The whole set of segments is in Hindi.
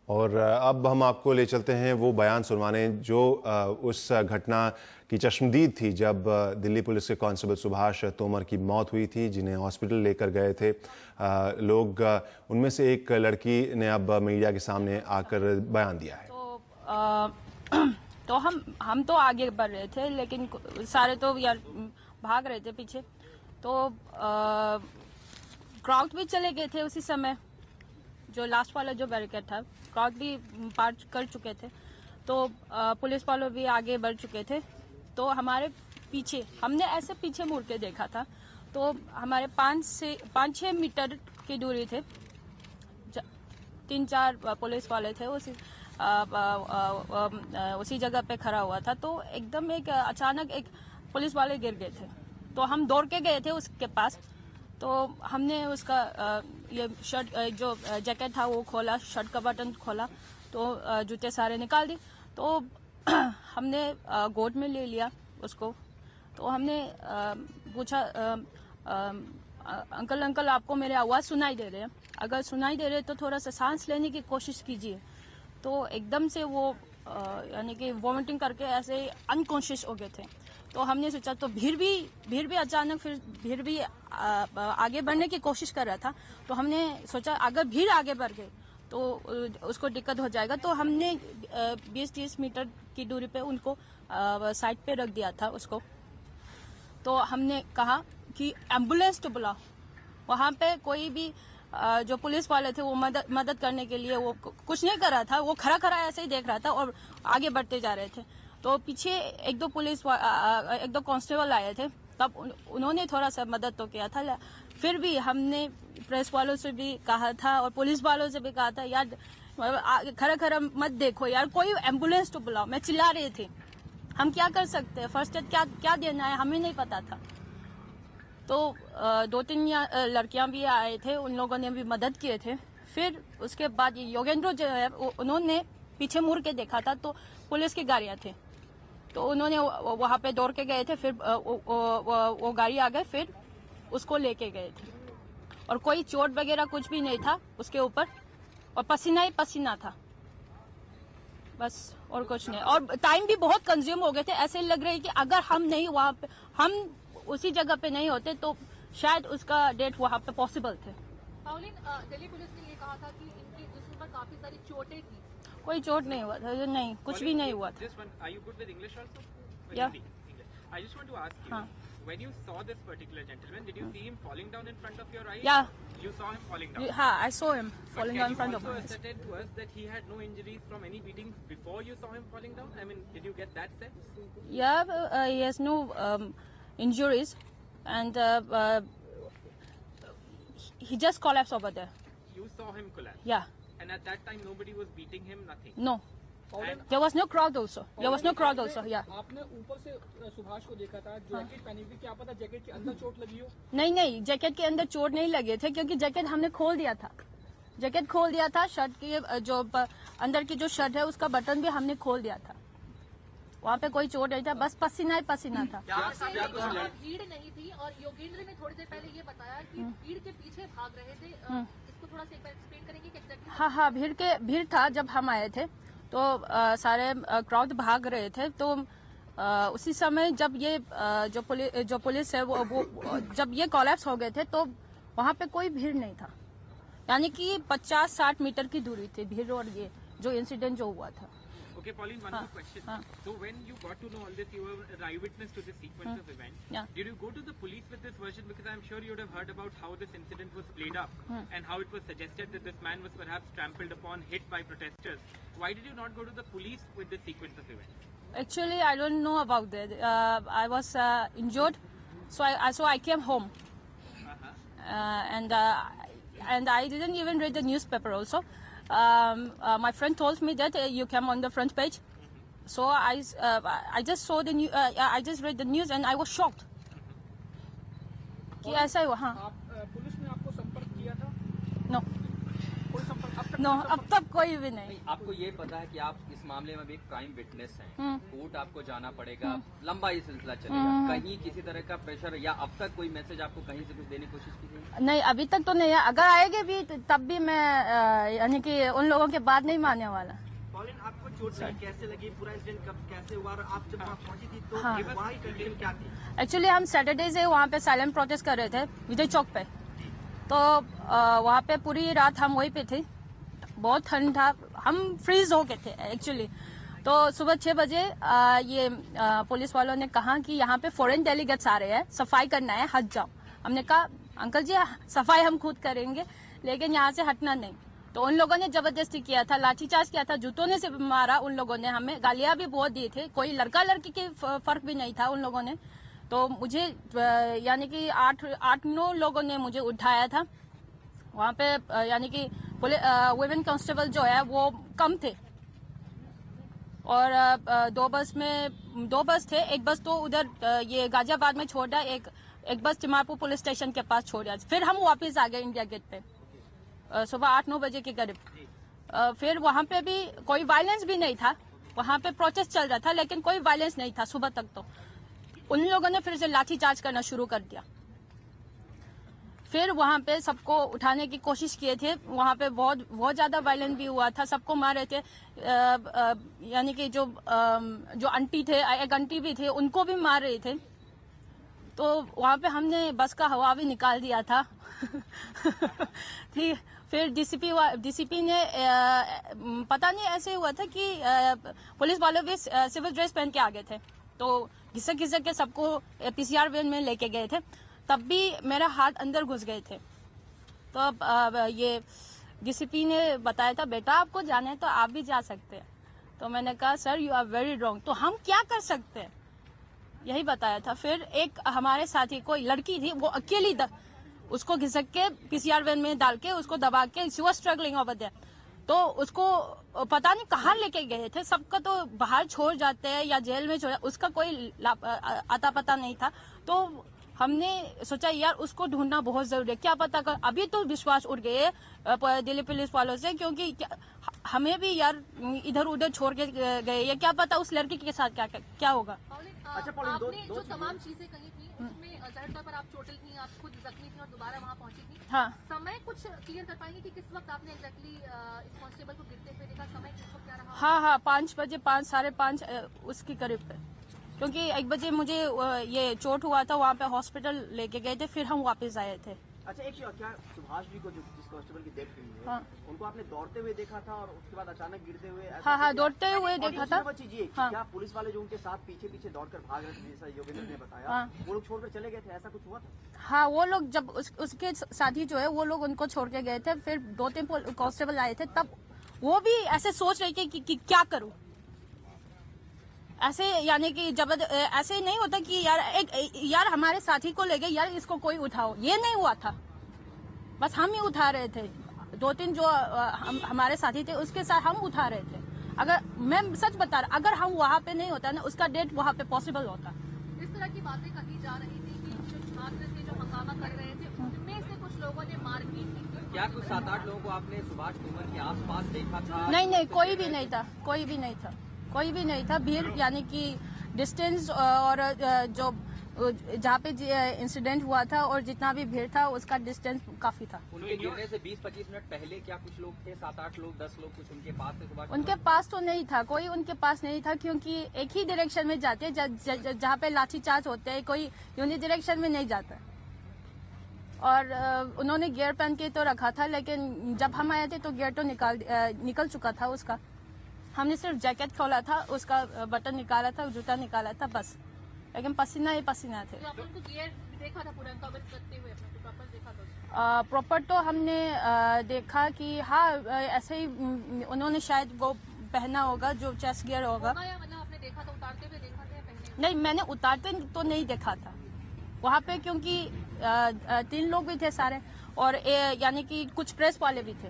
और अब हम आपको ले चलते हैं वो बयान सुनवाने जो उस घटना की चश्मदीद थी जब दिल्ली पुलिस के कांस्टेबल सुभाष तोमर की मौत हुई थी, जिन्हें हॉस्पिटल लेकर गए थे लोग। उनमें से एक लड़की ने अब मीडिया के सामने आकर बयान दिया है। तो हम तो आगे बढ़ रहे थे, लेकिन सारे तो यार भाग रहे थे पीछे। तो क्राउड भी चले गए थे उसी समय, जो लास्ट वाला जो बैरिकेड था, क्राउड भी पार कर चुके थे। तो पुलिस वालों भी आगे बढ़ चुके थे। तो हमारे पीछे, हमने ऐसे पीछे मुड़ के देखा था, तो हमारे 5-6 मीटर की दूरी थे 3-4 पुलिस वाले थे उसी जगह पे खड़ा हुआ था। तो एकदम एक अचानक एक पुलिस वाले गिर गए थे, तो हम दौड़ के गए थे उसके पास। तो हमने उसका ये शर्ट जो जैकेट था वो खोला, शर्ट का बटन खोला, तो जूते सारे निकाल दी। तो हमने गोद में ले लिया उसको। तो हमने पूछा, अंकल आपको मेरे आवाज़ सुनाई दे रहे हैं? अगर सुनाई दे रहे तो थोड़ा सा सांस लेने की कोशिश कीजिए। तो एकदम से वो यानी कि वॉमिटिंग करके ऐसे अनकॉन्शियस हो गए थे। तो हमने सोचा, तो भीड़ भी अचानक फिर भीड़ भी आगे बढ़ने की कोशिश कर रहा था। तो हमने सोचा अगर भीड़ आगे बढ़ गई तो उसको दिक्कत हो जाएगा। तो हमने 20-30 मीटर की दूरी पे उनको साइड पे रख दिया था उसको। तो हमने कहा कि एम्बुलेंस तो बुलाओ। वहाँ पे कोई भी जो पुलिस वाले थे वो मदद करने के लिए वो कुछ नहीं कर रहा था, वो खड़ा ऐसे ही देख रहा था और आगे बढ़ते जा रहे थे। तो पीछे एक दो कांस्टेबल आए थे, तब उन्होंने थोड़ा सा मदद तो किया था। फिर भी हमने प्रेस वालों से भी कहा था और पुलिस वालों से भी कहा था, यार खड़ा मत देखो यार, कोई एम्बुलेंस तो बुलाओ। मैं चिल्ला रहे थे, हम क्या कर सकते हैं, फर्स्ट एड क्या देना है हमें नहीं पता था। तो 2-3 लड़कियां भी आए थे, उन लोगों ने भी मदद किए थे। फिर उसके बाद योगेंद्र जो है उन्होंने पीछे मुड़ के देखा था, तो पुलिस की गाड़ियां थे, तो उन्होंने वहां पे दौड़ के गए थे। फिर वो गाड़ी आ गए, फिर उसको लेके गए थे। और कोई चोट वगैरह कुछ भी नहीं था उसके ऊपर, और पसीना ही पसीना था बस, और कुछ नहीं। और टाइम भी बहुत कंज्यूम हो गए थे। ऐसे लग रहा है कि अगर हम नहीं वहाँ पे, हम उसी जगह पे नहीं होते तो शायद उसका डेथ वहाँ पे पॉसिबल थे। पाउलिन, दिल्ली पुलिस ने ये कहा था कि इनके जिस्म पर काफी सारी चोटें थी। कोई चोट नहीं हुआ था, नहीं, कुछ भी नहीं हुआ था। I just want to ask you, when you saw this particular gentleman, did you see him falling down in front of your eyes? Yeah. You saw him falling down? Yeah, I saw him falling down in front of my eyes. us. Can you also ascertain to us that he had no injuries from any beatings before you saw him falling down? I mean, did you get that sense? Yeah, he has no injuries, and he just collapsed over there. You saw him collapse? Yeah. And at that time, nobody was beating him, nothing? No. There was no crowd also. There was no crowd also. Yeah. आपने ऊपर से सुभाष को देखा था, जैकेट पहनी हुई, क्या पता जैकेट के अंदर चोट लगी हो? नहीं, जैकेट के अंदर चोट नहीं लगे थे, क्योंकि जैकेट हमने खोल दिया था। जैकेट खोल दिया था, शर्ट की जो अंदर की जो शर्ट है उसका बटन भी हमने खोल दिया था। वहाँ पे कोई चोट नहीं था, बस पसीना ही पसीना था। भीड़ नहीं थी, और योगेंद्र ने थोड़ी देर पहले ये बताया कि भीड़ के पीछे भाग रहे थे। इसको थोड़ा सा एक बार एक्सप्लेन करेंगे कि एग्जैक्टली? हाँ, भीड़ था जब हम आए थे, तो सारे क्राउड भाग रहे थे। तो उसी समय जब ये जो पुलिस है वो जब ये कोलैप्स हो गए थे, तो वहाँ पे कोई भीड़ नहीं था, यानी कि 50-60 मीटर की दूरी थी भीड़ और ये जो इंसिडेंट जो हुआ था। Okay, Pauline, one more question. So when you got to know all this, you were an eyewitness to this sequence of events. Yeah. Did you go to the police with this version? Because I'm sure you would have heard about how this incident was played up and how it was suggested that this man was perhaps trampled upon, hit by protesters. Why did you not go to the police with this sequence of events? Actually, I don't know about that. I was injured, so I came home, and I didn't even read the newspaper also. My friend told me that you came on the front page, so I just saw the news. I just read the news and I was shocked कि ऐसा ही हुआ। हाँ, पुलिस ने आपको संपर्क किया था? No. कोई संपर्क अब नो, अब तक कोई भी नहीं। आपको ये पता है कि आप इस मामले में भी एक प्राइम विटनेस हैं, कोर्ट आपको जाना पड़ेगा, लंबा ये सिलसिला चलेगा, कहीं किसी तरह का प्रेशर या अब तक कोई मैसेज आपको कहीं से कुछ देने की कोशिश की गई? नहीं, अभी तक तो नहीं है। अगर आएंगे भी तब भी मैं यानी कि उन लोगों के बात नहीं मानने वाला। पॉलिन, आपको चोट कैसे लगी, पूरा इंसिडेंट कब कैसे हुआ और आप जब वहाँ पहुंची थी तो वहाँ की कंडीशन क्या थी? एक्चुअली हम सैटरडे से वहाँ पे साइलेंट प्रोटेस्ट कर रहे थे विजय चौक पे, तो वहाँ पे पूरी रात हम वहीं पे थे। बहुत ठंड था, हम फ्रीज हो गए थे एक्चुअली। तो सुबह 6 बजे ये पुलिस वालों ने कहा कि यहाँ पे फॉरेन डेलीगेट्स आ रहे हैं, सफाई करना है, हट जाओ। हमने कहा अंकल जी सफाई हम खुद करेंगे, लेकिन यहाँ से हटना नहीं। तो उन लोगों ने जबरदस्ती किया था, लाठीचार्ज किया था, जूतों ने से मारा उन लोगों ने, हमें गालियां भी बहुत दी थी। कोई लड़का लड़की के फर्क भी नहीं था उन लोगों ने। तो मुझे यानी कि 8-9 लोगों ने मुझे उठाया था वहाँ पे। यानी कि वुमेन कांस्टेबल जो है वो कम थे, और 2 बस थे। एक बस तो उधर ये गाजियाबाद में छोड़ा, एक बस तिमारपुर पुलिस स्टेशन के पास छोड़ा। फिर हम वापस आ गए इंडिया गेट पे सुबह 8-9 बजे के करीब। फिर वहाँ पे भी कोई वायलेंस भी नहीं था, वहाँ पे प्रोटेस्ट चल रहा था, लेकिन कोई वायलेंस नहीं था सुबह तक। तो उन लोगों ने फिर से लाठीचार्ज करना शुरू कर दिया। फिर वहाँ पे सबको उठाने की कोशिश किए थे, वहाँ पे बहुत ज्यादा वायलेंस भी हुआ था, सबको मार रहे थे। यानी कि जो आंटी थे, एक आंटी भी थे, उनको भी मार रहे थे। तो वहाँ पे हमने बस का हवा भी निकाल दिया था। ठीक। फिर डीसीपी ने पता नहीं ऐसे हुआ था कि पुलिस वाले भी सिविल ड्रेस पहन के आ गए थे, तो घिसक के सबको पीसीआर वैन में लेके गए थे। तब भी मेरा हाथ अंदर घुस गए थे। तो अब ये डीसीपी ने बताया था बेटा आपको जाना है तो आप भी जा सकते हैं। तो मैंने कहा sir you are very wrong, तो हम क्या कर सकते हैं, यही बताया था। फिर एक हमारे साथी कोई लड़की थी, वो अकेली उसको घिसक के पीसीआर वैन में डाल के उसको दबा के she was struggling over there. तो उसको पता नहीं कहाँ लेके गए थे, सबका तो बाहर छोड़ जाते हैं या जेल में छोड़, उसका कोई आता पता नहीं था। तो हमने सोचा यार उसको ढूंढना बहुत जरूरी है, क्या पता कर। अभी तो विश्वास उठ गए दिल्ली पुलिस वालों से, क्योंकि हमें भी यार इधर उधर छोड़ के गए, या क्या पता उस लड़की के साथ क्या होगा। अच्छा पॉलिन, आपने जो तमाम चीजें कही थी उसमें जाहिर तौर पर आप चोटिल थी, आप खुद जख्मी थी और दोबारा वहाँ पहुंची थी। हाँ। समय कुछ क्लियर कर पाएंगे कि किस वक्त आपने एग्जैक्टली इस कांस्टेबल को गिरते हुए देखा, समय किस वक्त क्या रहा? हाँ, 5 बजे, 5, 5:30 उसके करीब पे, क्योंकि 1 बजे मुझे ये चोट हुआ था, वहाँ पे हॉस्पिटल लेके गए थे, फिर हम वापस आए थे। अच्छा एक क्या सुभाष जी को जिस कांस्टेबल की डेथ हुई है, हाँ। उनको आपने दौड़ते हुए देखा था और उसके बाद अचानक गिरते हुए? हाँ, दौड़ते हुए देखा था। हाँ। क्या पुलिस वाले जो उनके साथ पीछे दौड़कर भाग रहे थे, जैसा योगेंद्र ने बताया, हाँ। वो लोग छोड़कर चले गए थे, ऐसा कुछ हुआ था? हाँ, वो लोग जब उसके साथी जो है वो लोग उनको छोड़ के गए थे, फिर 2-3 कांस्टेबल आए थे, तब वो भी ऐसे सोच रहे थे कि क्या करूं। ऐसे यानी कि जब ऐसे नहीं होता कि यार हमारे साथी को ले गए, यार इसको कोई उठाओ, ये नहीं हुआ था। बस हम ही उठा रहे थे, 2-3 जो हमारे साथी थे उसके साथ हम उठा रहे थे। अगर मैं सच बता रहा, अगर हम वहाँ पे नहीं होता ना, उसका डेट वहाँ पे पॉसिबल होता। इस तरह की बातें कही जा रही थी कि जो छात्र थे जो हंगामा कर रहे थे उनमें से कुछ लोगों ने मारपीट की। क्या कुछ 7-8 लोगों को आपने सुभाष तोमर के आसपास देखा था? नहीं, कोई भी नहीं था। भीड़ यानी कि डिस्टेंस और जो जहाँ पे इंसिडेंट हुआ था और जितना भी भीड़ था उसका डिस्टेंस काफी था। उनके गिरने से 20-25 मिनट पहले क्या कुछ लोग थे, 7-8 लोग, 10 लोग कुछ उनके पास थे सुभाष? उनके पास तो नहीं था, कोई उनके पास नहीं था, क्योंकि एक ही डायरेक्शन में जाते हैं, जहाँ पे लाठीचार्ज होते हैं, कोई यूनि डायरेक्शन में नहीं जाता। और उन्होंने गियर पहन के तो रखा था, लेकिन जब हम आए थे तो गियर तो निकल चुका था उसका। हमने सिर्फ जैकेट खोला था, उसका बटन निकाला था, जूता निकाला था बस, लेकिन पसीना ही पसीना थे। तो आपने गियर देखा था पूरा कवर करते हुए, आपने प्रॉपर देखा था? प्रॉपर तो हमने देखा कि हाँ ऐसे ही उन्होंने शायद वो पहना होगा जो चेस्ट गियर होगा। या मतलब आपने देखा था उतारते हुए देखा था या पहने? नहीं, मैंने उतारते तो नहीं देखा था वहाँ पे, क्योंकि 3 लोग भी थे सारे, और यानी कि कुछ प्रेस वाले भी थे।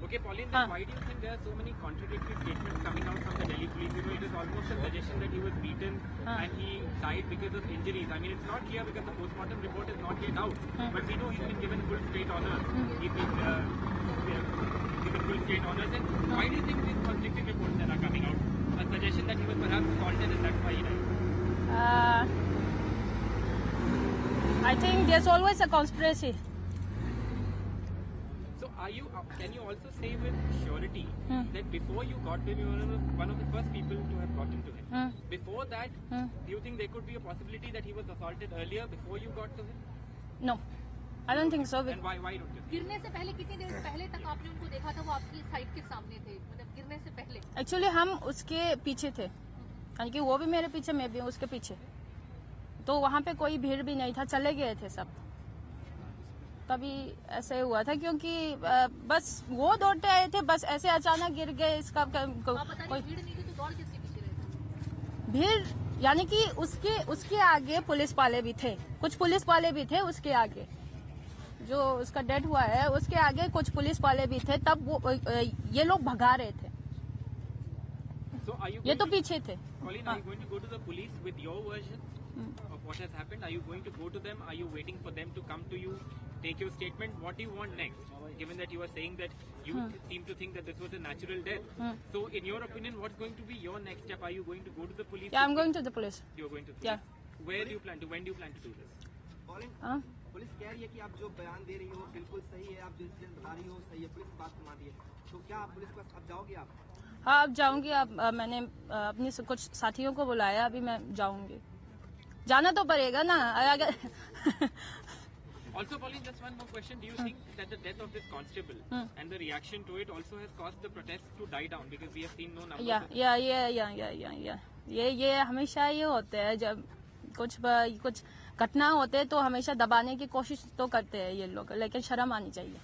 Okay, Pauline, then why do you think there are so many contradictory statements coming out from the Delhi police? You know, it is almost a suggestion that he was beaten and he died because of injuries. I mean, it's not clear because the postmortem report is not yet out. But we know he's been given full state honors. He's been we have given full state honors. And why do you think these conflicting reports that are coming out? A suggestion that he was perhaps assaulted and that's why he died. I think there's always a conspiracy. So can you also say with surety that before you got to him, you were one of the first people to have gotten to him? Before that, do you think there could be a possibility that he was assaulted earlier before you got to him? No, I don't think so. And why don't you? गिरने से पहले कितनी देर पहले तक आपने उनको देखा था? वो आपकी साइड के सामने थे, मतलब गिरने से पहले? एक्चुअली हम उसके पीछे थे, यानी कि वो भी मेरे पीछे, मैं भी उसके पीछे, तो वहाँ पे कोई भीड़ भी नहीं था, चले गए थे सब। तभी ऐसे हुआ था क्योंकि बस वो दौड़ते आए थे, बस ऐसे अचानक गिर गए। इसका आप बता रही भीड़ नहीं थी तो दौड़ किसके पीछे रहे थे? भीड़ यानी कि उसके आगे पुलिस वाले भी थे, कुछ पुलिस वाले भी थे उसके आगे, जो उसका डेथ हुआ है उसके आगे कुछ पुलिस वाले भी थे, तब वो ये लोग भगा रहे थे। ये तो पीछे थे। Colleen, are you going to go to the police with your version of what has happened? Are you going to go to them? Are you waiting for them to come to you, take your statement? What do you want next? Given that you are saying that you seem to think that this was a natural death. So in your opinion, what's going to be your next step? Are you going to go to the police? Yeah, I'm going to the police. You're going to the Yeah. police. Where do you plan to? When do you plan to do this? Colin, police कह रही है कि आप जो बयान दे रही हो बिल्कुल सही है, आप जो इंसिडेंट बता रही हो सही है, पुलिस बात को मान रही है, तो क्या आप पुलिस के पास अब जाओगे आप? हाँ, अब जाऊंगी। अब मैंने अपनी कुछ साथियों को बुलाया, अभी मैं जाऊंगी, जाना तो पड़ेगा ना अगर Also, Pauline, just one more question. Do you think that the death of this constable and the reaction to it also has caused the protests to die down? Because we have seen no numbers. ये हमेशा ये होते हैं, जब कुछ घटना होते हैं तो हमेशा दबाने की कोशिश तो करते हैं ये लोग, लेकिन शर्म आनी चाहिए।